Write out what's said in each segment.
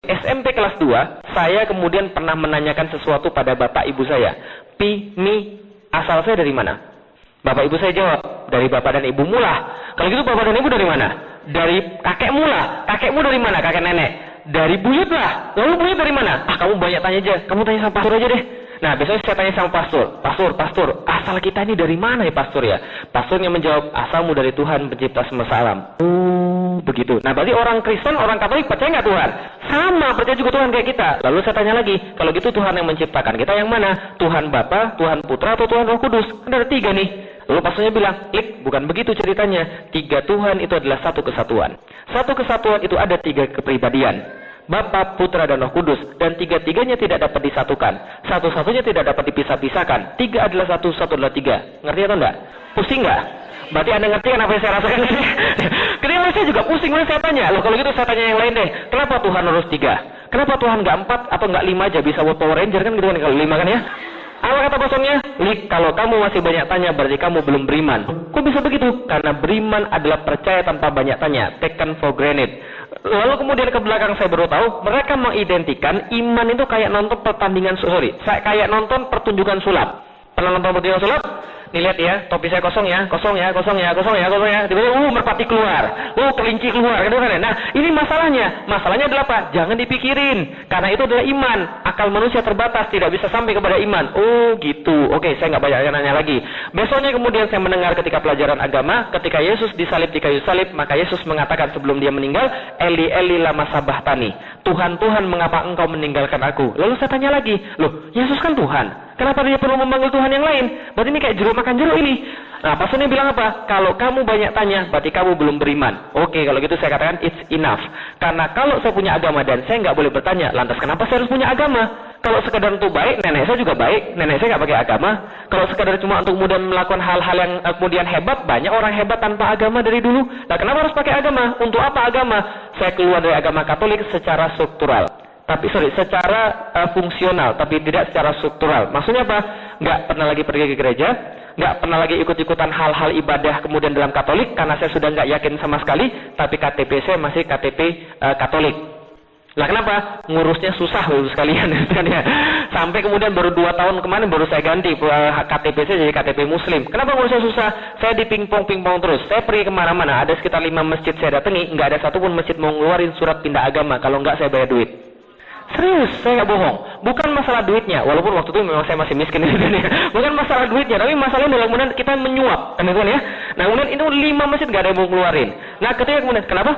SMP kelas 2, saya kemudian pernah menanyakan sesuatu pada bapak ibu saya. Pi, mi, asal saya dari mana? Bapak ibu saya jawab, dari bapak dan ibumu lah. Kalau gitu bapak dan ibu dari mana? Dari kakekmu lah. Kakekmu dari mana? Kakek nenek. Dari buyut lah. Lalu buyut dari mana? Ah, kamu banyak tanya aja. Kamu tanya sama pastor aja deh. Nah, besoknya saya tanya sama pastor. Pastor, asal kita ini dari mana ya pastor ya? Pastornya menjawab, asalmu dari Tuhan pencipta semesta alam. Oh, begitu. Nah, berarti orang Kristen, orang Katolik percaya nggak Tuhan? Sama, percaya juga Tuhan kayak kita. Lalu saya tanya lagi, kalau gitu Tuhan yang menciptakan kita yang mana? Tuhan Bapa, Tuhan Putra, atau Tuhan Roh Kudus? Kan ada 3 nih. Lalu pastornya bilang, Lik, bukan begitu ceritanya. 3 Tuhan itu adalah satu kesatuan. Satu kesatuan itu ada 3 kepribadian. Bapa, Putra, dan Roh Kudus. Dan 3-tiganya tidak dapat disatukan. Satu-satunya tidak dapat dipisah-pisahkan. 3 adalah satu, satu adalah 3. Ngerti atau enggak? Pusing enggak? Berarti Anda ngerti kan apa yang saya rasakan ini? Ketika saya juga pusing, saya tanya. Loh, kalau gitu saya tanya yang lain deh. Kenapa Tuhan harus 3? Kenapa Tuhan nggak 4 atau nggak 5 aja? Bisa buat Power Ranger kan gitu kan? Kalau 5 kan ya? Apa kata pastornya? Lik, kalau kamu masih banyak tanya, berarti kamu belum beriman. Kok bisa begitu? Karena beriman adalah percaya tanpa banyak tanya. Taken for granted. Lalu kemudian ke belakang saya baru tahu, mereka mengidentikan iman itu kayak nonton pertandingan, kayak nonton pertunjukan sulap. Pernah nonton pertunjukan sulap? Nih lihat ya, topi saya kosong ya. Tiba-tiba merpati keluar. Kelinci keluar, kan? Nah, ini masalahnya. Masalahnya adalah apa? Jangan dipikirin. Karena itu adalah iman. Akal manusia terbatas, tidak bisa sampai kepada iman. Oh, gitu. Oke, saya nggak banyak nanya lagi. Besoknya kemudian saya mendengar ketika pelajaran agama, ketika Yesus disalib di kayu salib, maka Yesus mengatakan sebelum dia meninggal, Eli, Eli, lama sabachthani. Tuhan, Tuhan, mengapa engkau meninggalkan aku? Lalu saya tanya lagi, loh, Yesus kan Tuhan. Kenapa dia perlu memanggil Tuhan yang lain? Berarti ini kayak jeruk makan jeruk ini. Nah, pastornya bilang apa? Kalau kamu banyak tanya, berarti kamu belum beriman. Oke, kalau gitu saya katakan it's enough. Karena kalau saya punya agama dan saya nggak boleh bertanya, lantas kenapa saya harus punya agama? Kalau sekedar untuk baik, nenek saya juga baik. Nenek saya nggak pakai agama. Kalau sekedar cuma untuk kemudian melakukan hal-hal yang kemudian hebat, banyak orang hebat tanpa agama dari dulu. Nah, kenapa harus pakai agama? Untuk apa agama? Saya keluar dari agama Katolik secara struktural. Secara fungsional, tapi tidak secara struktural. Maksudnya apa? Nggak pernah lagi pergi ke gereja, nggak pernah lagi ikut-ikutan hal-hal ibadah kemudian dalam Katolik, karena saya sudah nggak yakin sama sekali, tapi KTP saya masih KTP Katolik. Lah kenapa? Ngurusnya susah sekalian. Sampai kemudian baru 2 tahun kemarin baru saya ganti KTP saya jadi KTP Muslim. Kenapa ngurusnya susah? Saya di pingpong terus. Saya pergi kemana-mana, ada sekitar 5 masjid saya datangi, nggak ada satupun masjid mau ngeluarin surat pindah agama, kalau nggak saya bayar duit. Serius, saya nggak bohong. Bukan masalah duitnya, walaupun waktu itu memang saya masih miskin. Bukan masalah duitnya, tapi masalahnya adalah kemudian kita menyuap, kan ya? Nah, kemudian itu 5 masjid nggak ada yang mau keluarin. Nah, ketika kemudian kenapa?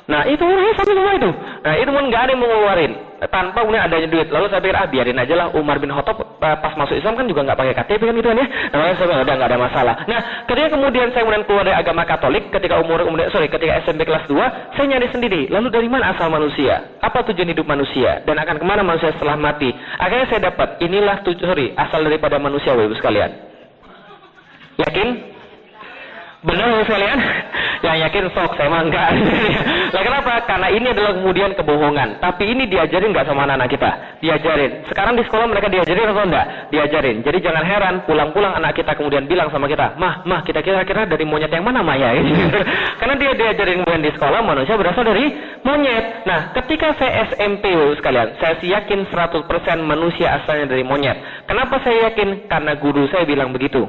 Nah, itu orangnya sama semua itu. Nah, itu pun nggak ada yang mau ngeluarin tanpa kemudian adanya duit. Lalu saya pikir, biarin aja lah. Umar bin Khattab pas masuk Islam kan juga nggak pakai KTP kan gitu kan ya. Nah, saya bilang udah nggak ada masalah. Nah, ketika kemudian saya kemudian keluar dari agama Katolik, ketika ketika SMP kelas 2, saya nyari sendiri. Lalu dari mana asal manusia? Apa tujuan hidup manusia? Dan akan kemana manusia setelah mati? Akhirnya saya dapat, inilah asal daripada manusia, Bapak sekalian. Yakin? Benar ya sekalian? Yang yakin sok, saya mah enggak. Lah kenapa? Karena ini adalah kemudian kebohongan. Tapi ini diajarin nggak sama anak-anak kita? Diajarin. Sekarang di sekolah mereka diajarin atau enggak? Diajarin. Jadi jangan heran pulang-pulang anak kita kemudian bilang sama kita, Mah, kita kira-kira dari monyet yang mana Mah ya? Karena dia diajarin kemudian di sekolah manusia berasal dari monyet. Nah, ketika saya SMP sekalian, saya yakin 100% manusia asalnya dari monyet. Kenapa saya yakin? Karena guru saya bilang begitu.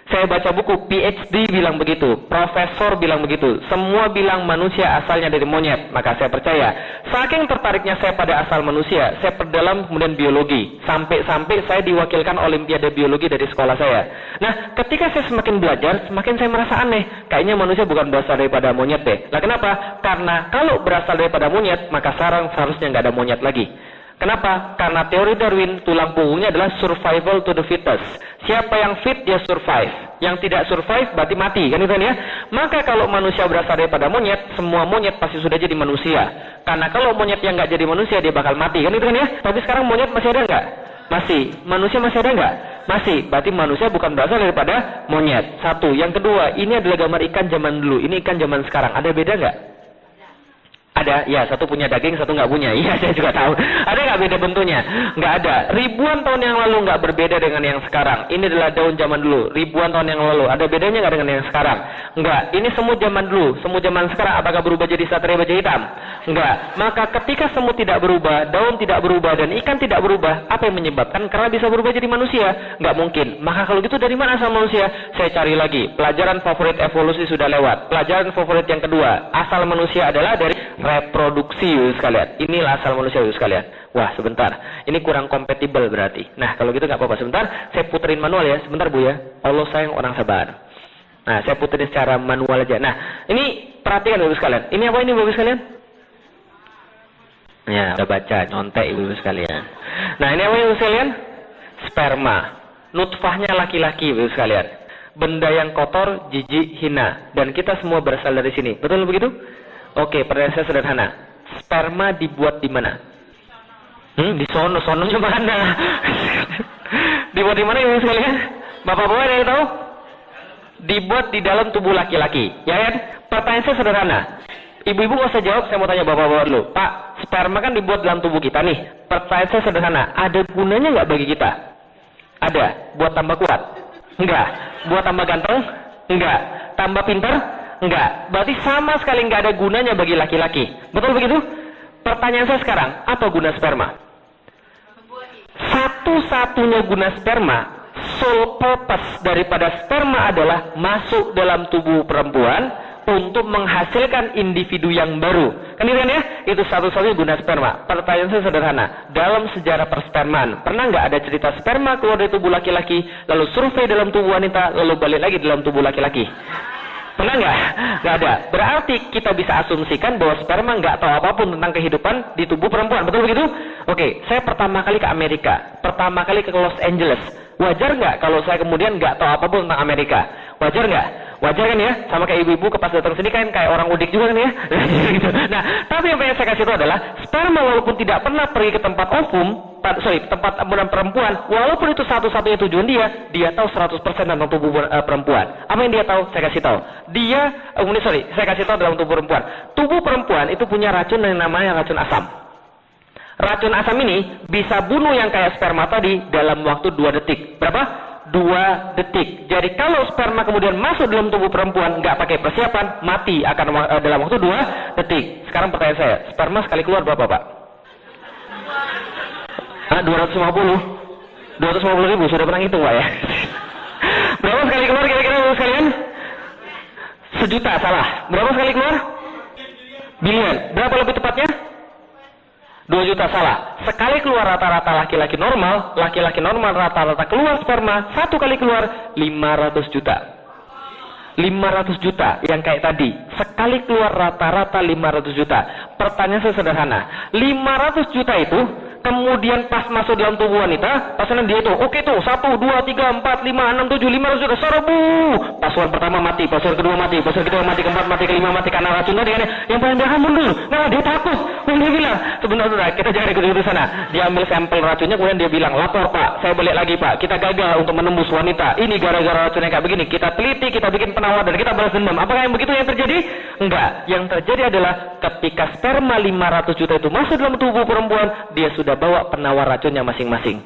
Saya baca buku, PhD bilang begitu, profesor bilang begitu, semua bilang manusia asalnya dari monyet, maka saya percaya. Saking tertariknya saya pada asal manusia, saya perdalam kemudian biologi, sampai saya diwakilkan olimpiade biologi dari sekolah saya. Nah, ketika saya semakin belajar, semakin saya merasa aneh, kayaknya manusia bukan berasal daripada monyet deh. Nah, kenapa? Karena kalau berasal daripada monyet, maka seharusnya nggak ada monyet lagi. Kenapa? Karena teori Darwin, tulang punggungnya adalah survival to the fittest. Siapa yang fit, dia survive. Yang tidak survive, berarti mati. Kan itu kan ya? Maka kalau manusia berasal daripada monyet, semua monyet pasti sudah jadi manusia. Karena kalau monyet yang nggak jadi manusia, dia bakal mati. Kan itu kan ya? Tapi sekarang monyet masih ada nggak? Masih. Manusia masih ada nggak? Masih. Berarti manusia bukan berasal daripada monyet. Satu. Yang kedua, ini adalah gambar ikan zaman dulu. Ini ikan zaman sekarang. Ada beda nggak? Ada Ada, ya satu punya daging, satu nggak punya. Iya, saya juga tahu. Ada nggak beda bentuknya? Nggak ada. Ribuan tahun yang lalu nggak berbeda dengan yang sekarang. Ini adalah daun zaman dulu. Ribuan tahun yang lalu. Ada bedanya nggak dengan yang sekarang? Nggak. Ini semut zaman dulu. Semut zaman sekarang apakah berubah jadi satria baja hitam? Nggak. Maka ketika semut tidak berubah, daun tidak berubah, dan ikan tidak berubah, apa yang menyebabkan? Karena bisa berubah jadi manusia? Nggak mungkin. Maka kalau gitu dari mana asal manusia? Saya cari lagi. Pelajaran favorit evolusi sudah lewat. Pelajaran favorit yang kedua, asal manusia adalah dari reproduksi, sekalian. Inilah asal manusia, sekalian. Wah, sebentar. Ini kurang kompatibel berarti. Nah, kalau gitu nggak apa-apa. Sebentar, saya puterin manual ya. Sebentar, Bu ya. Allah sayang orang sabar. Nah, saya puterin secara manual aja. Nah, ini perhatikan Ibu sekalian. Ini apa ini Ibu sekalian? Ya, udah baca, nyontek Ibu sekalian. Nah, ini apa Ibu sekalian? Sperma. Nutfahnya laki-laki Ibu sekalian. Benda yang kotor, jijik, hina. Dan kita semua berasal dari sini. Betul begitu? Oke, pertanyaan saya sederhana. Sperma dibuat di mana? Di sono. Sononya mana? Dibuat di mana Ibu sekalian? Bapak-bapak ada yang tahu? Dibuat di dalam tubuh laki-laki. Ya kan? Pertanyaan saya sederhana. Ibu-ibu nggak usah jawab, saya mau tanya bapak-bapak dulu. Pak, sperma kan dibuat dalam tubuh kita nih. Pertanyaan saya sederhana. Ada gunanya nggak bagi kita? Ada. Buat tambah kuat? Enggak. Buat tambah ganteng? Enggak. Tambah pintar? Enggak. Berarti sama sekali enggak ada gunanya bagi laki-laki. Betul begitu? Pertanyaan saya sekarang, apa guna sperma? Satu-satunya guna sperma, sole purpose daripada sperma adalah masuk dalam tubuh perempuan untuk menghasilkan individu yang baru. Kan itu kan ya? Itu satu-satunya guna sperma. Pertanyaan saya sederhana. Dalam sejarah perspermaan, pernah nggak ada cerita sperma keluar dari tubuh laki-laki, lalu survei dalam tubuh wanita, lalu balik lagi dalam tubuh laki-laki? Pernah nggak? Nggak ada. Berarti kita bisa asumsikan bahwa sperma nggak tahu apapun tentang kehidupan di tubuh perempuan. Betul begitu? Oke, saya pertama kali ke Amerika. Pertama kali ke Los Angeles. Wajar nggak kalau saya kemudian nggak tahu apapun tentang Amerika? Wajar nggak? Wajar kan ya? Sama kayak ibu-ibu pas datang sini kan kayak orang udik juga kan ya? Nah, tapi yang pengen saya kasih itu adalah sperma walaupun tidak pernah pergi ke tempat tempat amunan perempuan, walaupun itu satu-satunya tujuan dia tahu 100% tentang tubuh perempuan. Apa yang dia tahu? Saya kasih tahu. Saya kasih tahu dalam tubuh perempuan. Tubuh perempuan itu punya racun yang namanya racun asam. Racun asam ini bisa bunuh yang kayak sperma tadi dalam waktu 2 detik. Berapa? 2 detik. Jadi kalau sperma kemudian masuk dalam tubuh perempuan nggak pakai persiapan, mati akan dalam waktu 2 detik. Sekarang pertanyaan saya, sperma sekali keluar berapa Pak? 250 ribu, sudah pernah ngitung Pak ya? Berapa sekali keluar kira-kira sekalian? 1 juta, salah. Berapa sekali keluar? Bilion. Berapa lebih tepatnya? 2 juta, salah. Sekali keluar rata-rata laki-laki normal rata-rata keluar sperma, 1 kali keluar 500 juta. 500 juta yang kayak tadi. Sekali keluar rata-rata 500 juta. Pertanyaan saya sederhana. 500 juta itu kemudian pas masuk dalam tubuh wanita, pasangan dia itu, oke tuh, 1, 2, 3, 4, 5, 6, 7, 500 juta, serbu. Pasukan pertama mati, pasukan kedua mati, pasukan ketiga mati, keempat mati, kelima mati, karena racun tadi kan yang paling belakang mundur. Nah, dia takut. Dia bilang, sebenarnya kita jangan ikut-ikut sana. Dia ambil sampel racunnya, kemudian dia bilang, lapor Pak, saya balik lagi Pak, kita gagal untuk menembus wanita. Ini gara-gara racunnya kayak begini. Kita teliti, kita bikin penawar, dan kita balas dendam. Apakah yang begitu yang terjadi? Enggak. Yang terjadi adalah ketika sperma 500 juta itu masuk dalam tubuh perempuan, dia sudah bawa penawar racunnya masing-masing.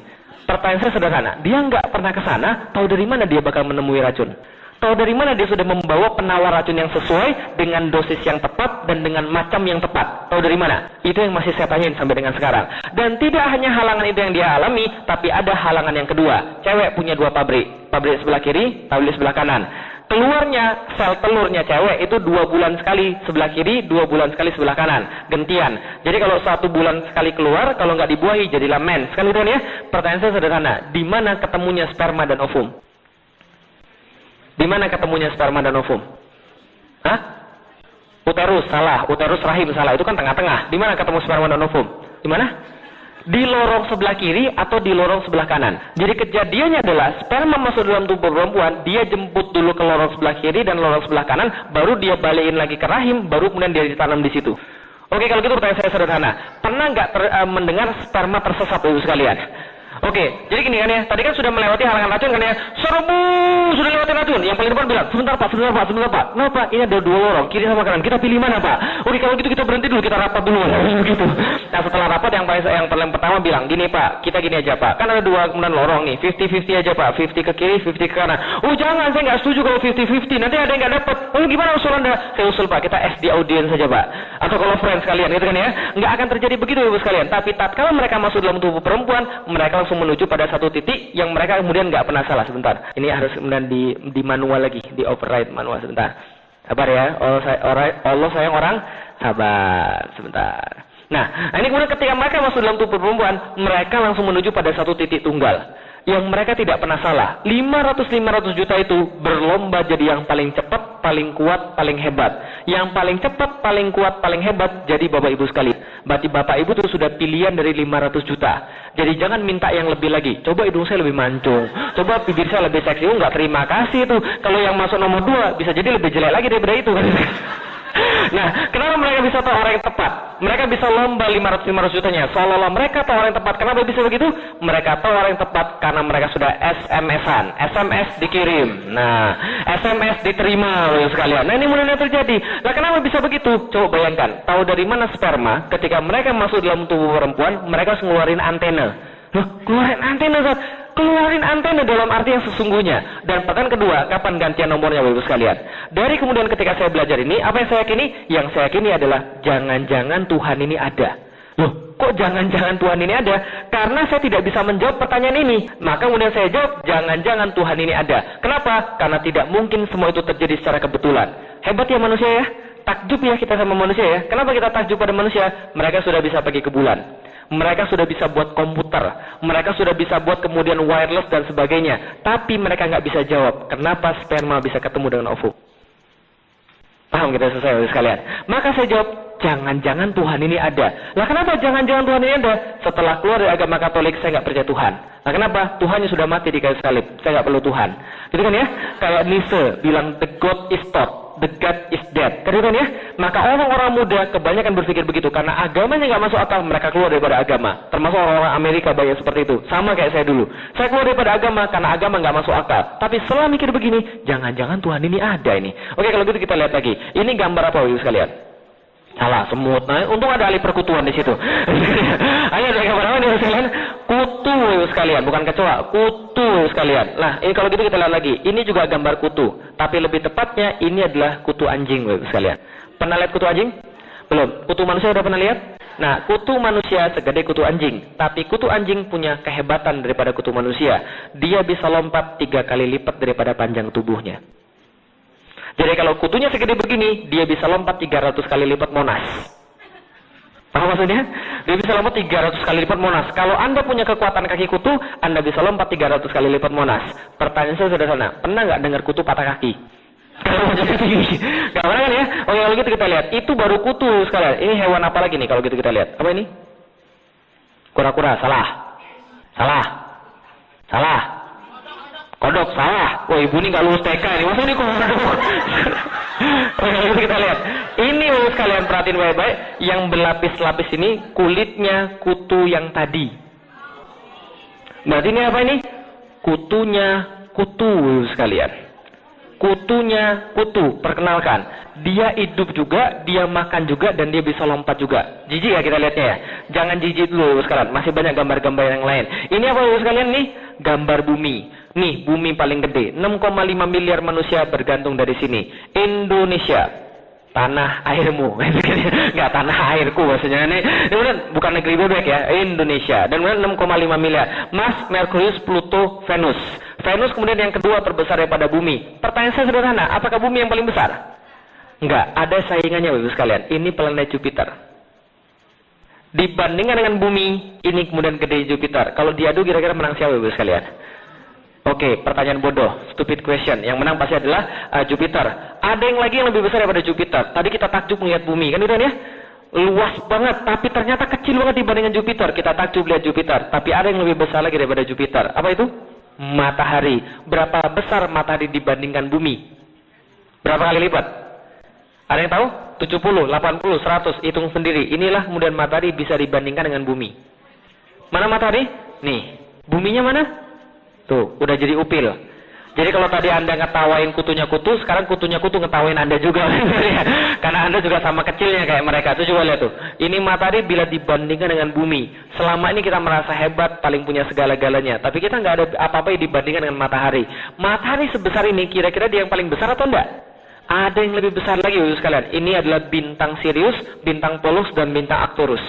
Pertanyaan saya sederhana, dia nggak pernah ke sana, tahu dari mana dia bakal menemui racun? Tahu dari mana dia sudah membawa penawar racun yang sesuai dengan dosis yang tepat dan dengan macam yang tepat? Tahu dari mana? Itu yang masih saya tanyain sampai dengan sekarang. Dan tidak hanya halangan itu yang dia alami, tapi ada halangan yang kedua. Cewek punya 2 pabrik, pabrik sebelah kiri, pabrik sebelah kanan. Keluarnya sel telurnya cewek itu 2 bulan sekali sebelah kiri, 2 bulan sekali sebelah kanan, gentian. Jadi kalau 1 bulan sekali keluar, kalau nggak dibuahi jadilah mens. Kan itu ya? Pertanyaan saya sederhana, di mana ketemunya sperma dan ovum? Di mana ketemunya sperma dan ovum? Hah? Uterus, salah. Uterus rahim, salah. Itu kan tengah-tengah. Di mana ketemu sperma dan ovum? Di mana? Di lorong sebelah kiri atau di lorong sebelah kanan. Jadi kejadiannya adalah sperma masuk dalam tubuh perempuan, dia jemput dulu ke lorong sebelah kiri dan lorong sebelah kanan, baru dia balikin lagi ke rahim, baru kemudian dia ditanam di situ. Oke, kalau gitu pertanyaan saya sederhana. Pernah nggak mendengar sperma tersesat Ibu sekalian? Oke, jadi gini kan ya, tadi kan sudah melewati halangan racun kan ya, serbu, sudah lewati racun. Yang paling depan bilang, sebentar Pak. Nah Pak, ini ada 2 lorong, kiri sama kanan, kita pilih mana Pak? Oke, kalau gitu kita berhenti dulu, kita rapat dulu. Gitu. Nah setelah rapat yang paling pertama bilang, gini Pak, kita gini aja Pak, kan ada 2 kemudian lorong nih, 50-50 aja Pak, 50 ke kiri, 50 ke kanan. Oh jangan, saya nggak setuju kalau 50-50, nanti ada yang nggak dapat. Oh gimana usul Anda? Saya usul Pak, kita SD audience saja Pak, atau kalau friends kalian gitu kan ya, nggak akan terjadi begitu Ibu sekalian. Tapi tatkala mereka masuk dalam tubuh perempuan, mereka langsung menuju pada satu titik yang mereka kemudian nggak pernah salah. Sebentar, ini harus kemudian di manual lagi, di override manual sebentar. Sabar ya, Allah sayang orang sabar. Sebentar. Nah, ini kemudian ketika mereka masuk dalam tubuh perempuan, mereka langsung menuju pada satu titik tunggal yang mereka tidak pernah salah. 500 juta itu berlomba jadi yang paling cepat, paling kuat, paling hebat. Yang paling cepat, paling kuat, paling hebat jadi Bapak Ibu sekalian. Berarti Bapak Ibu itu sudah pilihan dari 500 juta. Jadi jangan minta yang lebih lagi. Coba hidung saya lebih mancung, coba bibir saya lebih seksi. Oh enggak, terima kasih tuh. Kalau yang masuk nomor 2 bisa jadi lebih jelek lagi daripada itu. Nah, kenapa mereka bisa tahu orang yang tepat? Mereka bisa lomba 500 jutanya. Seolah-olah mereka tahu orang yang tepat. Kenapa bisa begitu? Mereka tahu orang yang tepat karena mereka sudah SMS-an. SMS dikirim. Nah, SMS diterima loh sekalian. Nah, ini mulai terjadi. Nah, kenapa bisa begitu? Coba bayangkan. Tahu dari mana sperma? Ketika mereka masuk dalam tubuh perempuan, mereka harus ngeluarin antena. Loh, keluarin antena, Zat? Keluarin antena dalam arti yang sesungguhnya. Dan pertanyaan kedua, kapan gantian nomornya Bapak Ibu sekalian? Dari kemudian ketika saya belajar ini, apa yang saya yakini? Yang saya yakini adalah jangan-jangan Tuhan ini ada. Loh, kok jangan-jangan Tuhan ini ada? Karena saya tidak bisa menjawab pertanyaan ini. Maka kemudian saya jawab, jangan-jangan Tuhan ini ada. Kenapa? Karena tidak mungkin semua itu terjadi secara kebetulan. Hebat ya manusia ya? Takjub ya kita sama manusia ya? Kenapa kita takjub pada manusia? Mereka sudah bisa pergi ke bulan. Mereka sudah bisa buat komputer, mereka sudah bisa buat kemudian wireless dan sebagainya. Tapi mereka nggak bisa jawab, kenapa sperma bisa ketemu dengan ovum. Paham kita selesai sekalian? Maka saya jawab, jangan-jangan Tuhan ini ada. Lah kenapa jangan-jangan Tuhan ini ada? Setelah keluar dari agama Katolik, saya nggak percaya Tuhan. Nah kenapa? Tuhannya sudah mati di kayu salib, saya nggak perlu Tuhan. Gitu kan ya? Kayak Nietzsche bilang, the God is dead. The God is dead. Kan ya? Maka orang-orang muda kebanyakan berpikir begitu. Karena agamanya nggak masuk akal, mereka keluar daripada agama. Termasuk orang-orang Amerika banyak seperti itu. Sama kayak saya dulu. Saya keluar daripada agama karena agama nggak masuk akal. Tapi setelah mikir begini, jangan-jangan Tuhan ini ada ini. Oke, kalau gitu kita lihat lagi. Ini gambar apa Ibu sekalian? Salah, semut. Nah, untung ada ahli perkutuan di situ. Ayo ada gambar apa nih sekalian? Kutu sekalian, bukan kecoa. Kutu sekalian. Nah, ini kalau gitu kita lihat lagi. Ini juga gambar kutu, tapi lebih tepatnya ini adalah kutu anjing sekalian. Pernah lihat kutu anjing? Belum. Kutu manusia udah pernah lihat? Nah, kutu manusia segede kutu anjing, tapi kutu anjing punya kehebatan daripada kutu manusia. Dia bisa lompat 3 kali lipat daripada panjang tubuhnya. Jadi kalau kutunya segede begini, dia bisa lompat 300 kali lipat Monas. Paham maksudnya? Dia bisa lompat 300 kali lipat Monas. Kalau Anda punya kekuatan kaki kutu, Anda bisa lompat 300 kali lipat Monas. Pertanyaan saya sederhana, pernah nggak dengar kutu patah kaki? Kalau jadi tinggi, nggak pernah kan ya? Oke, kalau gitu kita lihat. Itu baru kutu sekalian. Ini hewan apa lagi nih kalau gitu kita lihat? Apa ini? Kura-kura, salah. Kodok, salah. Wah, ibu ini nggak lulus TK ini. Masa ini kodok? Oke, kita lihat. Ini sekalian perhatiin baik-baik. Yang berlapis-lapis ini kulitnya kutu yang tadi. Berarti ini apa ini? Kutunya kutu sekalian. Kutunya kutu. Perkenalkan. Dia hidup juga, dia makan juga, dan dia bisa lompat juga. Jijik ya kita lihatnya ya. Jangan jijik dulu sekalian. Masih banyak gambar-gambar yang lain. Ini apa sekalian nih? Gambar bumi. Nih, bumi paling gede. 6,5 miliar manusia bergantung dari sini. Indonesia. Tanah airmu. Enggak, tanah airku maksudnya. Ini bukan negeri bebek ya. Indonesia. Dan kemudian 6,5 miliar. Mars, Merkurius, Pluto, Venus. Venus kemudian yang kedua terbesar daripada bumi. Pertanyaan saya sederhana. Apakah bumi yang paling besar? Enggak. Ada saingannya Bapak sekalian. Ini planet Jupiter. Dibandingkan dengan bumi, ini kemudian gede Jupiter. Kalau diadu kira-kira menang siapa Bapak sekalian? Oke, pertanyaan bodoh, stupid question. Yang menang pasti adalah Jupiter. Ada yang lagi yang lebih besar daripada Jupiter. Tadi kita takjub melihat bumi, kan itu ya? Luas banget, tapi ternyata kecil banget dibandingkan Jupiter. Kita takjub lihat Jupiter, tapi ada yang lebih besar lagi daripada Jupiter. Apa itu? Matahari. Berapa besar matahari dibandingkan bumi? Berapa kali lipat? Ada yang tahu? 70, 80, 100, hitung sendiri. Inilah kemudian matahari bisa dibandingkan dengan bumi. Mana matahari? Nih. Buminya mana? Tuh, udah jadi upil. Jadi kalau tadi Anda ngetawain kutunya kutu, sekarang kutunya kutu ngetawain Anda juga. Karena Anda juga sama kecilnya kayak mereka. Tuh coba lihat tuh. Ini matahari bila dibandingkan dengan bumi. Selama ini kita merasa hebat, paling punya segala-galanya. Tapi kita nggak ada apa-apa yang dibandingkan dengan matahari. Matahari sebesar ini, kira-kira dia yang paling besar atau enggak? Ada yang lebih besar lagi, Bapak sekalian. Ini adalah bintang Sirius, bintang Pollux, dan bintang Arcturus.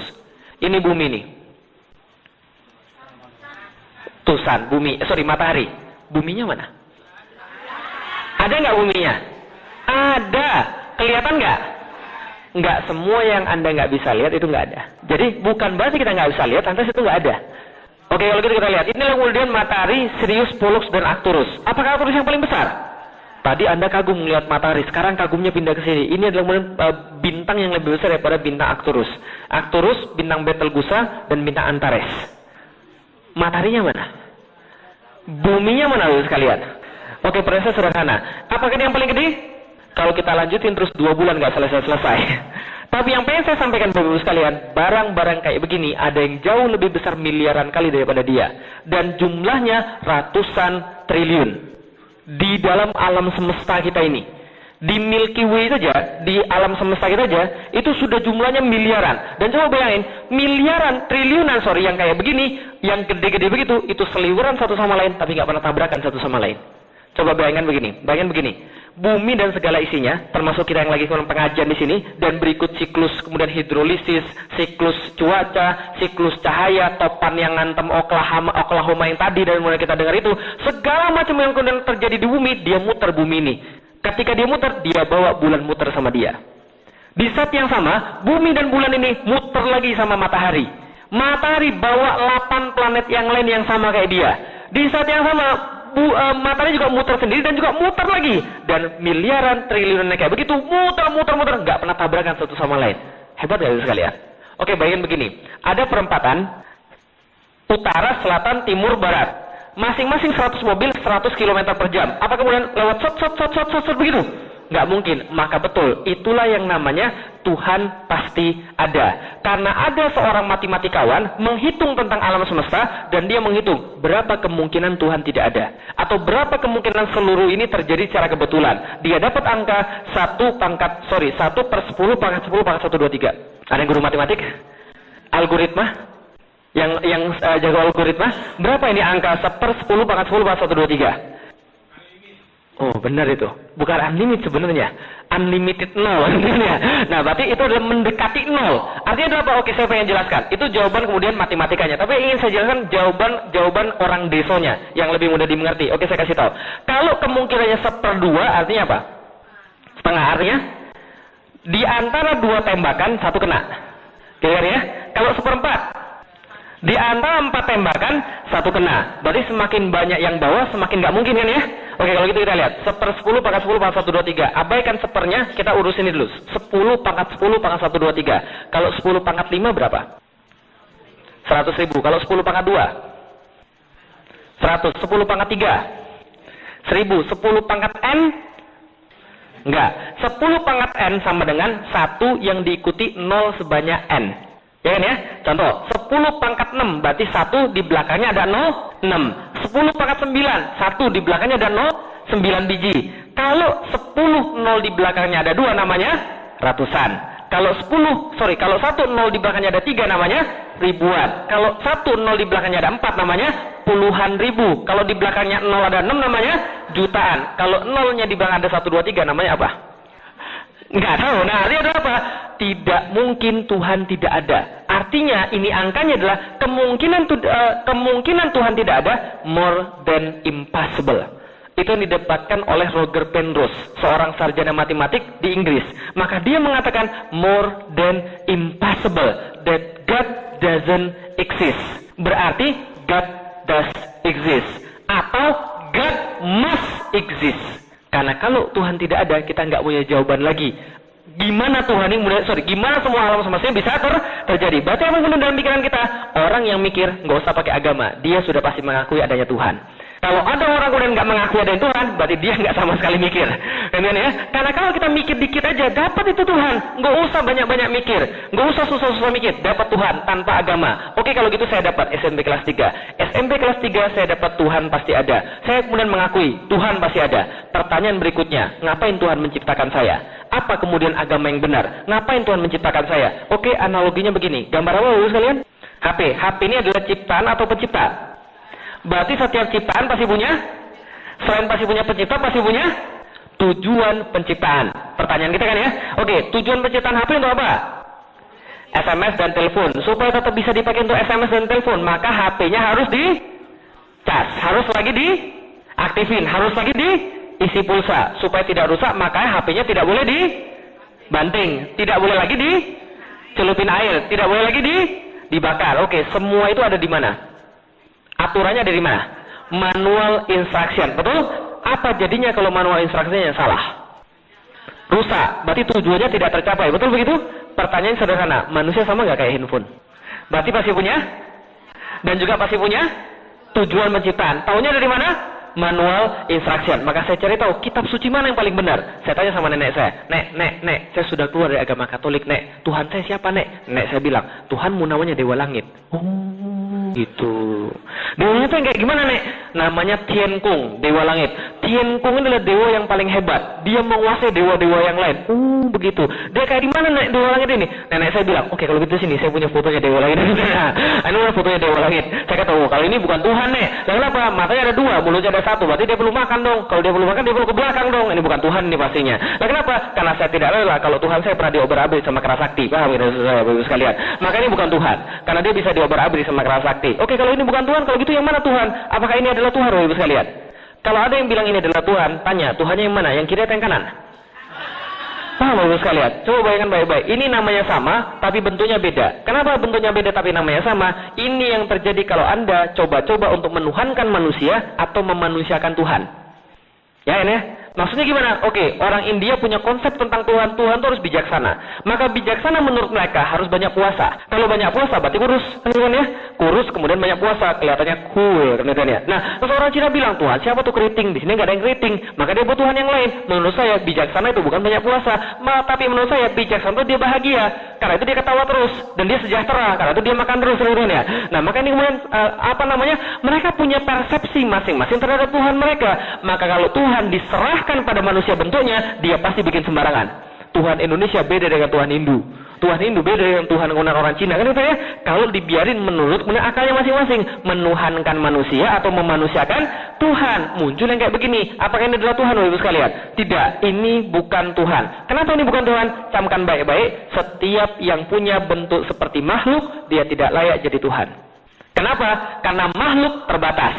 Ini bumi nih. Tusan, bumi. Matahari. Buminya mana? Ada nggak buminya? Ada. Kelihatan nggak? Nggak, semua yang Anda nggak bisa lihat itu nggak ada. Jadi bukan berarti kita nggak bisa lihat, lantas itu nggak ada. Oke, kalau gitu kita lihat. Inilah kemudian matahari, Sirius, Pollux, dan Arcturus. Apakah Arcturus yang paling besar? Tadi Anda kagum melihat matahari, sekarang kagumnya pindah ke sini. Ini adalah kemudian bintang yang lebih besar daripada bintang Arcturus. Arcturus, bintang Betelgeuse, dan bintang Antares. Mataharinya mana? Buminya mana, Bapak sekalian? Oke, prosesnya sederhana. Apakah dia yang paling gede? Kalau kita lanjutin terus 2 bulan nggak selesai-selesai. Tapi yang pengen saya sampaikan Bapak sekalian, barang-barang kayak begini ada yang jauh lebih besar miliaran kali daripada dia. Dan jumlahnya ratusan triliun. Di dalam alam semesta kita ini. Di Milky Way saja, di alam semesta kita saja, itu sudah jumlahnya miliaran. Dan coba bayangin, triliunan yang kayak begini, yang gede-gede begitu, itu seliweran satu sama lain, tapi nggak pernah tabrakan satu sama lain. Coba bayangkan begini, bumi dan segala isinya, termasuk kita yang lagi pengajian di sini, dan berikut siklus, kemudian hidrolisis, siklus cuaca, siklus cahaya, topan yang ngantem Oklahoma yang tadi, dan mulai kita dengar itu, segala macam yang kemudian terjadi di bumi, dia muter bumi ini. Ketika dia muter, dia bawa bulan muter sama dia. Di saat yang sama, bumi dan bulan ini muter lagi sama matahari. Matahari bawa 8 planet yang lain yang sama kayak dia. Di saat yang sama, matahari juga muter sendiri dan juga muter lagi. Dan miliaran, triliunan kayak begitu, muter, nggak pernah tabrakan satu sama lain. Hebat nggak sekalian? Oke, bayangin begini. Ada perempatan, utara, selatan, timur, barat. Masing-masing 100 mobil, 100 km per jam. Apa kemudian lewat shot begitu? Nggak mungkin. Maka betul, itulah yang namanya Tuhan pasti ada. Karena ada seorang matematikawan menghitung tentang alam semesta, dan dia menghitung berapa kemungkinan Tuhan tidak ada. Atau berapa kemungkinan seluruh ini terjadi secara kebetulan. Dia dapat angka 1 per 10 pangkat 10 pangkat 1, 2, 3. Ada yang guru matematik? Algoritma? Yang jago algoritma, berapa ini angka 1 per 10 pangkat 10 pangkat 1, 2, 3? Oh, benar itu. Bukan unlimited sebenarnya. Unlimited 0. Nah, berarti itu adalah mendekati 0. Artinya adalah apa? Oke, saya pengen jelaskan. Itu jawaban kemudian matematikanya. Tapi ingin saya jelaskan jawaban orang desonya yang lebih mudah dimengerti. Oke, saya kasih tahu. Kalau kemungkinannya 1/2, artinya apa? Setengah. Artinya di antara 2 tembakan 1 kena. Clear ya? Kalau 1/4, di antara 4 tembakan 1 kena. Berarti semakin banyak yang bawah, semakin nggak mungkin kan ya? Oke, kalau gitu kita lihat. 1 per 10 pangkat 10 pangkat 1, 2, 3. Abaikan sepernya, kita urusin ini dulu. 10 pangkat 10 pangkat 1, 2, 3. Kalau 10 pangkat 5 berapa? 100.000. Kalau 10 pangkat 2? 100. 10 pangkat 3? 1000. 10 pangkat N? Enggak. 10 pangkat N sama dengan 1 yang diikuti 0 sebanyak N. Ya kan ya? Contoh, 10 pangkat 6, berarti 1 di belakangnya ada 6. 10 pangkat 9, 1 di belakangnya ada 9 biji. Kalau 10 0 di belakangnya ada 2 namanya ratusan. Kalau 1 0 di belakangnya ada 3 namanya ribuan. Kalau 1 0 di belakangnya ada 4 namanya puluhan ribu. Kalau di belakangnya 0 ada 6 namanya jutaan. Kalau 0-nya di belakang ada 1, 2, 3 namanya apa? Nggak tahu. Nah, artinya adalah apa? Tidak mungkin Tuhan tidak ada. Artinya ini angkanya adalah kemungkinan Tuhan tidak ada, more than impossible. Itu yang didapatkan oleh Roger Penrose, seorang sarjana matematik di Inggris. Maka dia mengatakan more than impossible, that God doesn't exist. Berarti God does exist, atau God must exist. Karena kalau Tuhan tidak ada, kita nggak punya jawaban lagi. Gimana Tuhan ini gimana semua alam semesta bisa terjadi? Berarti apa yang dalam pikiran kita? Orang yang mikir nggak usah pakai agama, dia sudah pasti mengakui adanya Tuhan. Kalau ada orang kemudian nggak mengakui ada Tuhan, berarti dia nggak sama sekali mikir. Kemudian ya, karena kalau kita mikir dikit aja, dapat itu Tuhan. Nggak usah banyak-banyak mikir, nggak usah susah-susah mikir, dapat Tuhan tanpa agama. Oke, kalau gitu saya dapat SMP kelas 3. SMP kelas 3 saya dapat Tuhan pasti ada. Saya kemudian mengakui Tuhan pasti ada. Pertanyaan berikutnya, ngapain Tuhan menciptakan saya? Apa kemudian agama yang benar? Ngapain Tuhan menciptakan saya? Oke, analoginya begini. Gambar apa Bapak sekalian? HP. HP ini adalah ciptaan atau pencipta? Berarti setiap ciptaan pasti punya, selain pasti punya pencipta, pasti punya tujuan penciptaan. Pertanyaan kita kan ya? Oke, tujuan penciptaan HP untuk apa? SMS dan telepon. Supaya tetap bisa dipakai untuk SMS dan telepon, maka HP-nya harus dicas, harus lagi diaktifin, harus lagi diisi pulsa. Supaya tidak rusak, maka HP-nya tidak boleh dibanting, tidak boleh lagi dicelupin air, tidak boleh lagi dibakar. Oke, semua itu ada di mana? Aturannya dari mana? Manual instruction. Betul? Apa jadinya kalau manual instruction-nya salah? Rusak. Berarti tujuannya tidak tercapai. Betul begitu? Pertanyaan sederhana. Manusia sama nggak kayak handphone? Berarti pasti punya? Dan juga pasti punya tujuan penciptaan. Taunya dari mana? Manual instruction. Maka saya cari tahu kitab suci mana yang paling benar. Saya tanya sama nenek saya. Nek, saya sudah keluar dari agama Katolik, Nek. Tuhan saya siapa, Nek? Nenek saya bilang, Tuhanmu namanya Dewa Langit. Oh, gitu. Dewa Langit yang kayak gimana, Nek? Namanya Tiankung, Dewa Langit. Tiankung adalah dewa yang paling hebat. Dia menguasai dewa-dewa yang lain. Begitu. Dia kayak di mana, Nek, Dewa Langit ini? Nenek saya bilang, oke, kalau gitu sini saya punya fotonya Dewa Langit. Ini fotonya Dewa Langit. Saya kata, oh, kalau ini bukan Tuhan, Nek. Lalu apa? Matanya ada dua, mulutnya ada satu. Berarti dia perlu makan dong. Kalau dia perlu makan, dia perlu ke belakang dong. Ini bukan Tuhan ini pastinya. Nah, kenapa? Karena saya tidak rela kalau Tuhan saya pernah diobar-abrik sama Kerasakti. Paham ya, saya, Bapak sekalian? Maka ini bukan Tuhan. Karena dia bisa diobar-abrik sama Kerasakti. Oke, kalau ini bukan Tuhan, kalau gitu yang mana Tuhan? Apakah ini adalah Tuhan, Bapak sekalian? Kalau ada yang bilang ini adalah Tuhan, tanya, Tuhannya yang mana? Yang kiri atau yang kanan? Paham Bapak sekalian? Coba bayangkan baik-baik. Ini namanya sama, tapi bentuknya beda. Kenapa bentuknya beda tapi namanya sama? Ini yang terjadi kalau Anda coba-coba untuk menuhankan manusia atau memanusiakan Tuhan. Ya ini ya? Maksudnya gimana? Oke, orang India punya konsep tentang Tuhan. Tuhan itu harus bijaksana. Maka bijaksana menurut mereka harus banyak puasa. Kalau banyak puasa berarti kurus, kan ya? Kurus kemudian banyak puasa, kelihatannya cool, kan ya? Nah, terus orang Cina bilang, Tuhan siapa tuh keriting? Di sini nggak ada yang keriting. Maka dia buat Tuhan yang lain. Menurut saya bijaksana itu bukan banyak puasa, tapi menurut saya bijaksana itu dia bahagia. Karena itu dia ketawa terus dan dia sejahtera. Karena itu dia makan terus, ya. Nah, maka ini kemudian mereka punya persepsi masing-masing terhadap Tuhan mereka. Maka kalau Tuhan diserahkan pada manusia bentuknya, dia pasti bikin sembarangan. Tuhan Indonesia beda dengan Tuhan Hindu. Tuhan Hindu beda dengan Tuhan orang Cina. Kan itu ya? Kalau dibiarin menurut akalnya masing-masing, menuhankan manusia atau memanusiakan Tuhan, muncul yang kayak begini. Apakah ini adalah Tuhan, Bapak sekalian? Tidak, ini bukan Tuhan. Kenapa ini bukan Tuhan? Camkan baik-baik. Setiap yang punya bentuk seperti makhluk, dia tidak layak jadi Tuhan. Kenapa? Karena makhluk terbatas.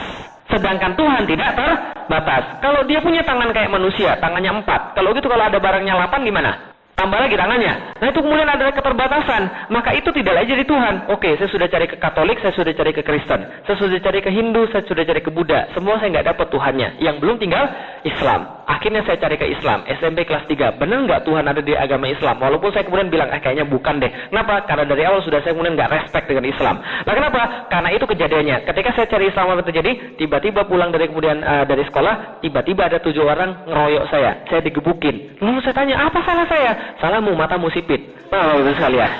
Sedangkan Tuhan tidak terbatas. Kalau dia punya tangan kayak manusia, tangannya 4. Kalau gitu kalau ada barangnya 8 gimana? Tambah lagi tangannya. Nah itu kemudian ada keterbatasan. Maka itu tidak lagi jadi Tuhan. Oke, saya sudah cari ke Katolik, saya sudah cari ke Kristen. Saya sudah cari ke Hindu, saya sudah cari ke Buddha. Semua saya nggak dapat Tuhannya. Yang belum tinggal Islam. Akhirnya saya cari ke Islam. SMP kelas 3. Benar nggak Tuhan ada di agama Islam? Walaupun saya kemudian bilang, kayaknya bukan deh. Kenapa? Karena dari awal sudah saya kemudian nggak respect dengan Islam. Nah kenapa? Karena itu kejadiannya. Ketika saya cari Islam apa terjadi? Tiba-tiba pulang dari kemudian dari sekolah, tiba-tiba ada 7 orang ngeroyok saya. Saya digebukin. Lalu saya tanya, apa salah saya? Salahmu, matamu sipit. Bapak sekalian,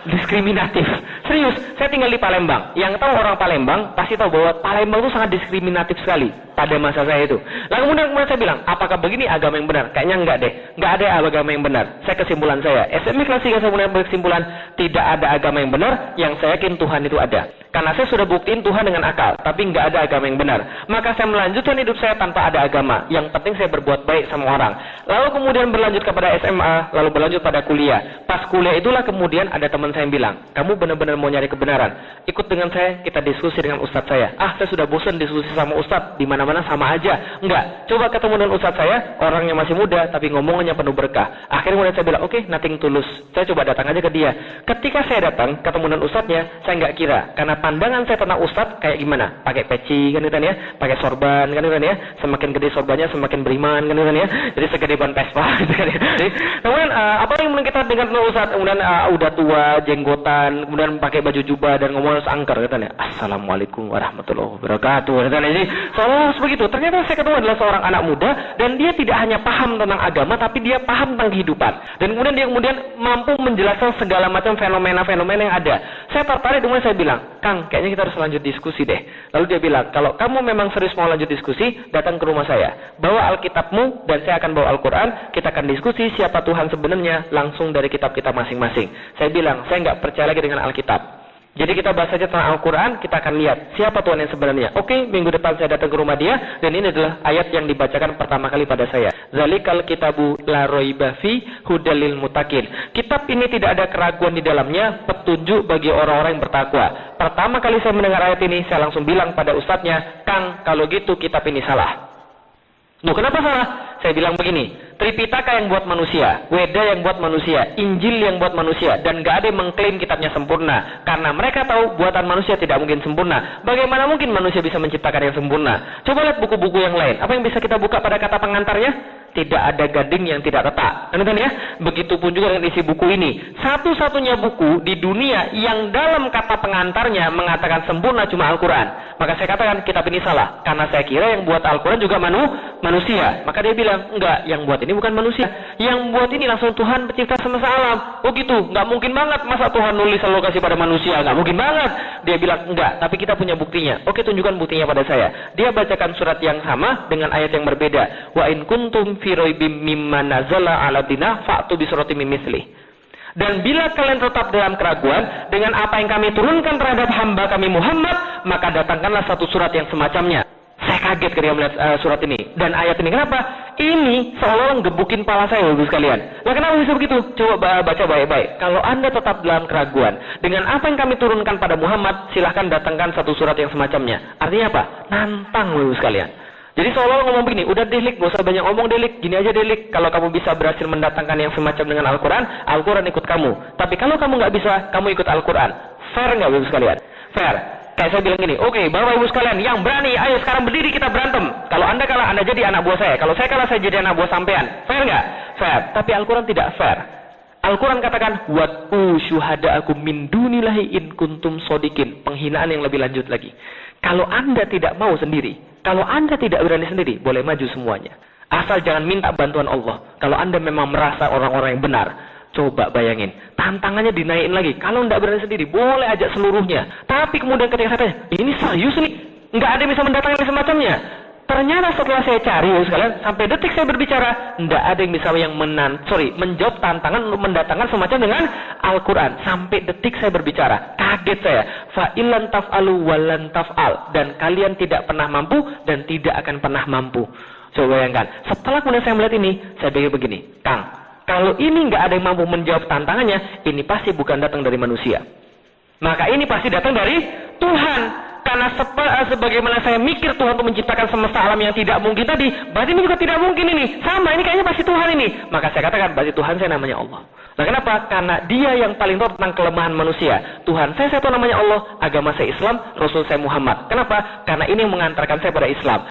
diskriminatif. Serius, saya tinggal di Palembang. Yang tahu orang Palembang pasti tahu bahwa Palembang itu sangat diskriminatif sekali pada masa saya itu. Lalu kemudian saya bilang, apakah begini agama yang benar? Kayaknya enggak deh. Enggak ada agama yang benar. Kesimpulan saya, SMP kelas 3 saya kemudian berkesimpulan, tidak ada agama yang benar. Yang saya yakin Tuhan itu ada. Karena saya sudah buktiin Tuhan dengan akal, tapi nggak ada agama yang benar. Maka saya melanjutkan hidup saya tanpa ada agama. Yang penting saya berbuat baik sama orang. Lalu kemudian berlanjut kepada SMA, lalu berlanjut pada kuliah. Pas kuliah itulah kemudian ada teman saya yang bilang, kamu benar-benar mau nyari kebenaran? Ikut dengan saya, kita diskusi dengan ustadz saya. Saya sudah bosan diskusi sama ustadz, di mana-mana sama aja. Enggak, coba ketemu dengan ustadz saya, orangnya masih muda, tapi ngomongannya penuh berkah. Akhirnya kemudian saya bilang, oke, nothing tulus. Saya coba datang aja ke dia. Ketika saya datang, ketemu dengan ustadznya, saya nggak kira, karena pandangan saya tentang ustadz kayak gimana? Pakai peci kan ya, pakai sorban kan ya. Semakin gede sorbannya semakin beriman kan ya. Jadi segede ban Vespa gitu kan ya. Jadi, kemudian apa yang kita dengar tentang ustadz? Kemudian udah tua, jenggotan, kemudian pakai baju jubah dan ngomong angker katanya. Assalamualaikum warahmatullahi wabarakatuh. Katanya. Jadi seolah begitu. Ternyata saya ketemu adalah seorang anak muda dan dia tidak hanya paham tentang agama tapi dia paham tentang kehidupan. Dan kemudian dia mampu menjelaskan segala macam fenomena-fenomena yang ada. Saya tertarik dengan saya bilang, Kang, kayaknya kita harus lanjut diskusi deh. Lalu dia bilang, kalau kamu memang serius mau lanjut diskusi, datang ke rumah saya. Bawa Alkitabmu dan saya akan bawa Al-Quran. Kita akan diskusi siapa Tuhan sebenarnya langsung dari kitab kita masing-masing. Saya bilang, saya nggak percaya lagi dengan Alkitab. Jadi kita bahas saja tentang Al-Quran, kita akan lihat siapa Tuhan yang sebenarnya. Oke, minggu depan saya datang ke rumah dia, dan ini adalah ayat yang dibacakan pertama kali pada saya. Zalikal kitabu la raiba fi hudalil muttaqin. Kitab ini tidak ada keraguan di dalamnya, petunjuk bagi orang-orang yang bertakwa. Pertama kali saya mendengar ayat ini, saya langsung bilang pada ustadznya, Kang, kalau gitu kitab ini salah. Loh, kenapa salah? Saya bilang begini, Tripitaka yang buat manusia, Weda yang buat manusia, Injil yang buat manusia, dan gak ada yang mengklaim kitabnya sempurna. Karena mereka tahu buatan manusia tidak mungkin sempurna. Bagaimana mungkin manusia bisa menciptakan yang sempurna? Coba lihat buku-buku yang lain. Apa yang bisa kita buka pada kata pengantarnya? Tidak ada gading yang tidak retak. Kan ya? Begitupun juga dengan isi buku ini. Satu-satunya buku di dunia yang dalam kata pengantarnya mengatakan sempurna cuma Al-Quran. Maka saya katakan kitab ini salah. Karena saya kira yang buat Al-Quran juga manusia. Maka dia bilang, enggak, yang buat ini bukan manusia. Yang buat ini langsung Tuhan pencipta semesta alam. Oh gitu, enggak mungkin banget. Masa Tuhan nulis lalu kasih pada manusia? Enggak mungkin banget. Dia bilang, enggak, tapi kita punya buktinya. Oke, tunjukkan buktinya pada saya. Dia bacakan surat yang sama dengan ayat yang berbeda. Wa in kuntum fi raibim mimma nazala 'ala dina fa'tu bi suratin min mislih. Dan bila kalian tetap dalam keraguan dengan apa yang kami turunkan terhadap hamba kami Muhammad, maka datangkanlah satu surat yang semacamnya. Saya kaget ketika melihat surat ini dan ayat ini. Kenapa? Ini seolah-olah gebukin kepala saya, Bapak sekalian. Nah, kenapa bisa begitu? Coba baca baik-baik. Kalau Anda tetap dalam keraguan dengan apa yang kami turunkan pada Muhammad, silahkan datangkan satu surat yang semacamnya. Artinya apa? Nantang, Bapak sekalian. Jadi seolah-olah ngomong begini, udah delik, gak usah banyak ngomong delik, gini aja delik. Kalau kamu bisa berhasil mendatangkan yang semacam dengan Al-Quran, Al-Quran ikut kamu. Tapi kalau kamu nggak bisa, kamu ikut Al-Quran. Fair nggak, Bapak sekalian? Fair. Kayak saya bilang gini, oke, Bapak Ibu sekalian, yang berani, ayo sekarang berdiri kita berantem. Kalau Anda kalah, Anda jadi anak buah saya. Kalau saya kalah, saya jadi anak buah sampean. Fair nggak? Fair. Tapi Al-Quran tidak fair. Al-Quran katakan, Wad'u syuhada'akum min dunillahi in kuntum sodikin. Penghinaan yang lebih lanjut lagi. Kalau Anda tidak mau sendiri, kalau Anda tidak berani sendiri, boleh maju semuanya. Asal jangan minta bantuan Allah. Kalau Anda memang merasa orang-orang yang benar, coba bayangin. Tantangannya dinaikin lagi. Kalau tidak berani sendiri, boleh ajak seluruhnya. Tapi kemudian ketika saya tanya, ini serius nih? Nggak ada yang bisa mendatangkan semacamnya. Ternyata setelah saya cari, sekalian, sampai detik saya berbicara, tidak ada yang bisa menjawab tantangan untuk mendatangkan semacam dengan Al-Quran. Sampai detik saya berbicara, kaget saya. Fa'ilan taf'alu walan taf'al. Dan kalian tidak pernah mampu dan tidak akan pernah mampu. Coba bayangkan. Setelah kemudian saya melihat ini, saya pikir begini, Kang, kalau ini nggak ada yang mampu menjawab tantangannya, ini pasti bukan datang dari manusia. Maka ini pasti datang dari Tuhan. Karena sebagaimana saya mikir Tuhan untuk menciptakan semesta alam yang tidak mungkin tadi, berarti ini juga tidak mungkin ini. Sama, ini kayaknya pasti Tuhan ini. Maka saya katakan, berarti Tuhan saya namanya Allah. Nah, kenapa? Karena dia yang paling tahu tentang kelemahan manusia. Tuhan saya tahu namanya Allah, agama saya Islam, Rasul saya Muhammad. Kenapa? Karena ini yang mengantarkan saya pada Islam.